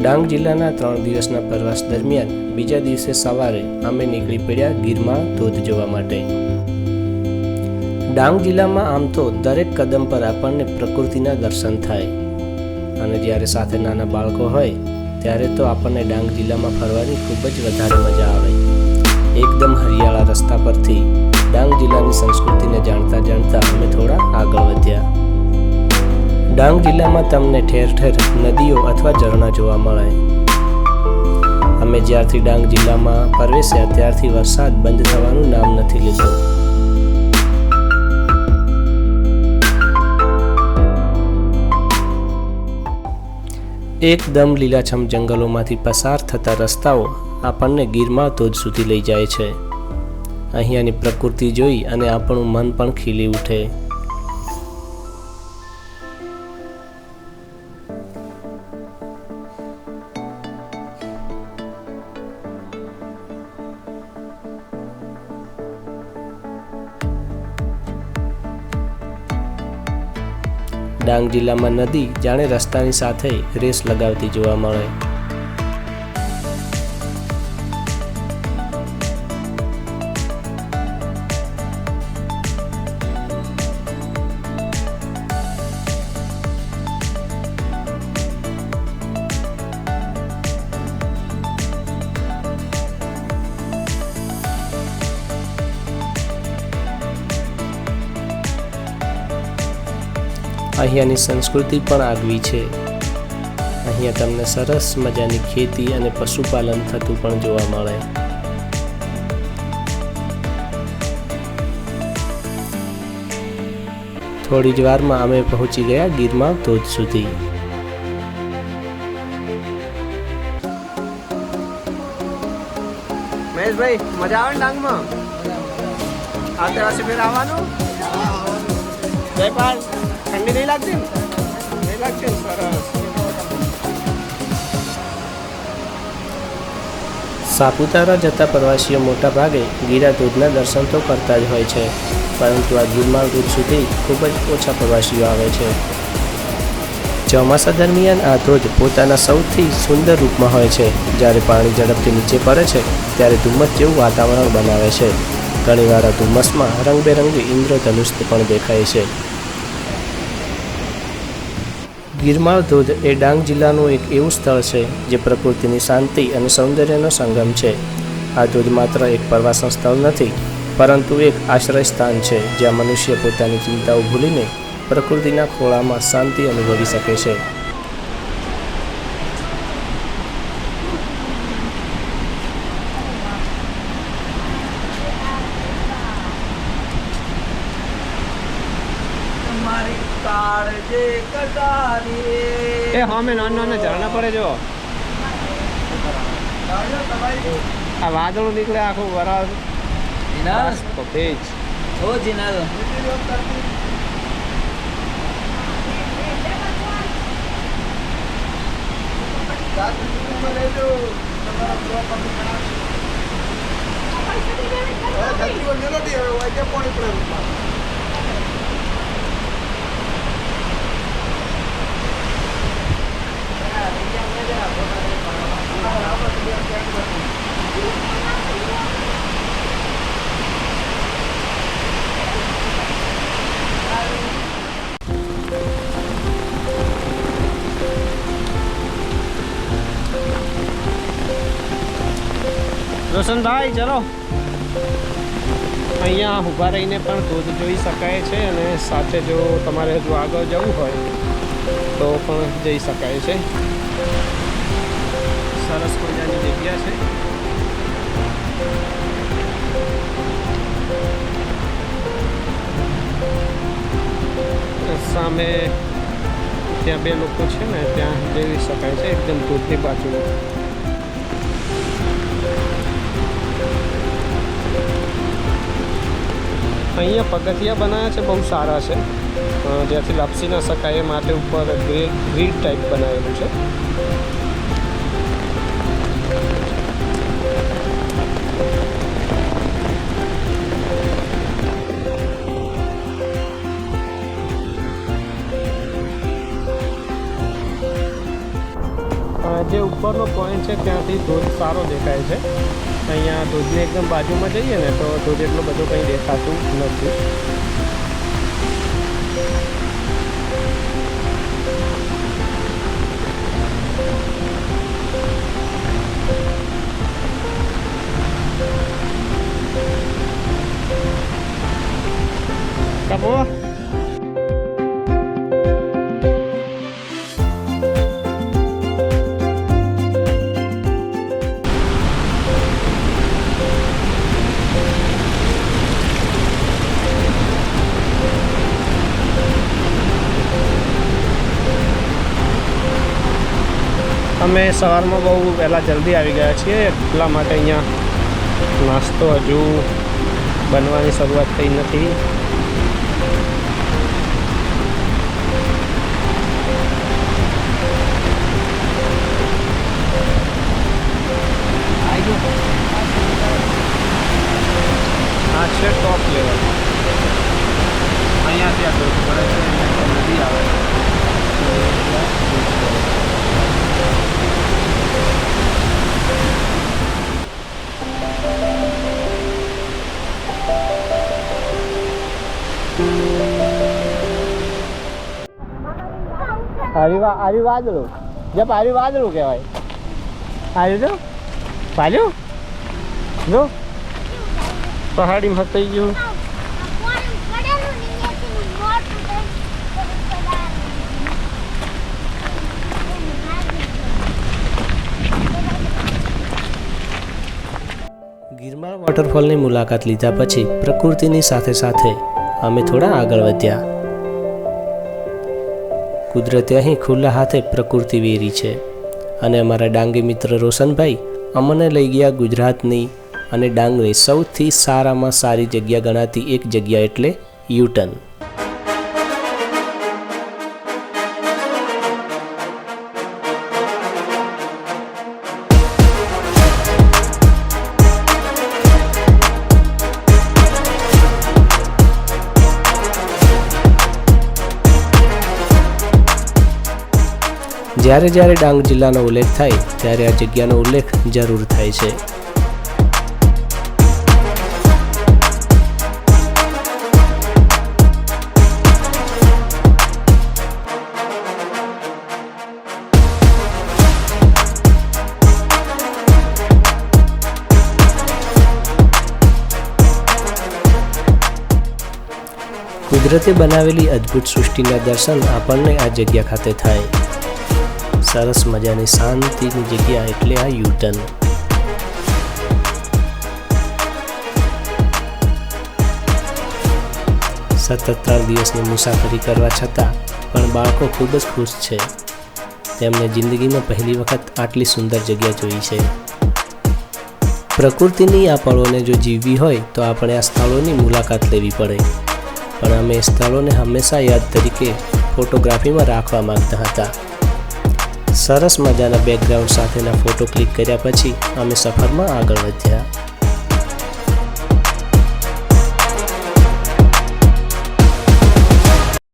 ડાંગ જિલ્લાના 3 દિવસના પ્રવાસ દરમિયાન બીજા દિવસે સવારે અમે નીકળી પડ્યા ગિરમાળ ધોધ જોવા માટે। ડાંગ જિલ્લામાં આમ તો દરેક કદમ પર આપણને પ્રકૃતિના દર્શન થાય અને જ્યારે સાથે નાના બાળકો હોય ત્યારે તો આપણને ડાંગ જિલ્લામાં ફરવાની ખૂબ જ વધારે મજા આવે। એકદમ હરિયાળા રસ્તા પરથી ડાંગ જિલ્લાની સંસ્કૃતિને જાણતા જાણતા અમે થોડા આગળ વધ્યા। ડાંગ જિલ્લામાં તમને ઠેર ઠેર નદીઓ અથવા ઝરણા જોવા મળે। અમે જ્યારથી ડાંગ જિલ્લામાં પ્રવેશ્યા ત્યારથી વરસાદ બંધ થવાનું નામ નથી લીધું। એકદમ લીલાછમ જંગલોમાંથી પસાર થતા રસ્તાઓ આપણને ગિરમાળ ધોધ સુધી લઈ જાય છે। અહીંયાની પ્રકૃતિ જોઈ અને આપણું મન પણ ખીલી ઉઠે। ડાંગ જિલ્લામાં નદી જાણે રસ્તાની સાથે રેસ લગાવતી જોવા મળે। અહીંયાની સંસ્કૃતિ પણ આગવી છે। અહીંયા તમને સરસ મજાની ખેતી અને પશુપાલન થતું પણ જોવા મળે। થોડી જ વારમાં અમે પહોંચી ગયા ગિરમાળ ધોધ સુધી। મહેશભાઈ મજા આવે ને ડાંગમાં? આવતે વર્ષે ફેર આવવાનું? જયપાલ ઠંડી નહીં લાગતી ને? નહીં લાગતી ને? સરસ। સાપુતારા જતા પ્રવાસીઓ મોટા ભાગે ગીરા ધોધના દર્શન તો કરતા જ હોય છે, પરંતુ આ ગિરમાળ ધોધ સુધી ખૂબ જ ઓછા પ્રવાસીઓ આવે છે। ચોમાસા દરમિયાન આ ધોધ પોતાના સૌથી સુંદર રૂપમાં હોય છે। જ્યારે પાણી ઝડપથી નીચે પડે છે ત્યારે ધુમ્મસ જેવું વાતાવરણ બનાવે છે। ઘણીવાર આ ધુમ્મસમાં રંગબેરંગી ઇન્દ્રધનુષ પણ દેખાય છે। ગિરમાળ ધોધ એ ડાંગ જિલ્લાનું એક એવું સ્થળ છે જે પ્રકૃતિની શાંતિ અને સૌંદર્યનો સંગમ છે। આ ધોધ માત્ર એક પ્રવાસન સ્થળ નથી, પરંતુ એક આશ્રય સ્થાન છે જ્યાં મનુષ્ય પોતાની ચિંતાઓ ભૂલીને પ્રકૃતિના ખોળામાં શાંતિ અનુભવી શકે છે। એ હા મેં નાના ઝરણા પડે જો આ વાદળું નીકળે આખું વરાળ ભેજ રોશનભાઈ ચલો, અહીંયા ઊભા રહીને પણ ધોધ જોઈ શકાય છે અને સાથે જો તમારે હજુ આગળ જવું હોય તો પણ જઈ શકાય છે। સરસ મજાની જગ્યા છે। સામે ત્યાં 2 લોકો છે ને ત્યાં જઈ શકાય છે એકદમ ધોધની બાજુમાં. અહીંયા પગથિયા બનાવ્યા છે, બહુ સારા છે, જ્યાંથી લાપસી ના શકાય એ માટે ઉપર ગ્રીડ ટાઈપ બનાવેલું છે. જે ઉપરનો પોઈન્ટ છે ત્યાંથી ધોધ સારો દેખાય છે. અહીંયા ધોધની એકદમ બાજુમાં જઈએ ને તો ધોધ એટલો બધો કંઈ દેખાતું નથી. કાપો અમે સવારમાં બહુ પહેલાં જલ્દી આવી ગયા છીએ, એટલા માટે અહીંયા નાસ્તો હજુ બનવાની શરૂઆત થઈ નથી. આ છે ટોપ લેવલ, અહીંયાથી આ ધોધ પડે છે, નદી આવે છે. આર્યું વાદળું, જે પાર્યું વાદળું કહેવાય. આર્યું જો પાલ્યું જો પહાડીમાં થઈ ગયું. ગિરમાળ વોટરફોલની મુલાકાત લીધા પછી પ્રકૃતિની સાથે સાથે અમે થોડા આગળ વધ્યા. કુદરતે અહીં ખુલ્લા હાથે પ્રકૃતિ વેરી છે અને અમારા ડાંગી મિત્ર રોશનભાઈ અમને લઈ ગયા ગુજરાતની અને ડાંગની સૌથી સારામાં સારી જગ્યા ગણાતી એક જગ્યા એટલે યુટર્ન. જ્યારે જ્યારે ડાંગ જિલ્લાનો ઉલ્લેખ થાય ત્યારે આ જગ્યાનો ઉલ્લેખ જરૂર થાય છે. કુદરતે બનાવેલી અદ્ભુત સૃષ્ટિના દર્શન આપણને આ જગ્યા ખાતે થાય. સરસ મજાની શાંતિની જગ્યા એટલે આ યુટર્ન. સતત 3 દિવસની મુસાફરી કરવા છતાં પણ બાળકો ખૂબ જ ખુશ છે. તેમને જિંદગીમાં પહેલી વખત આટલી સુંદર જગ્યા જોઈ છે. પ્રકૃતિની આ પળોને જો જીવવી હોય તો આપણે આ સ્થળોની મુલાકાત લેવી પડે. પણ અમે એ સ્થળોને હંમેશા યાદ તરીકે ફોટોગ્રાફીમાં રાખવા માંગતા હતા. સરસ મજાના બેકગ્રાઉન્ડ સાથેના ફોટો ક્લિક કર્યા પછી અમે સફરમાં આગળ વધ્યા.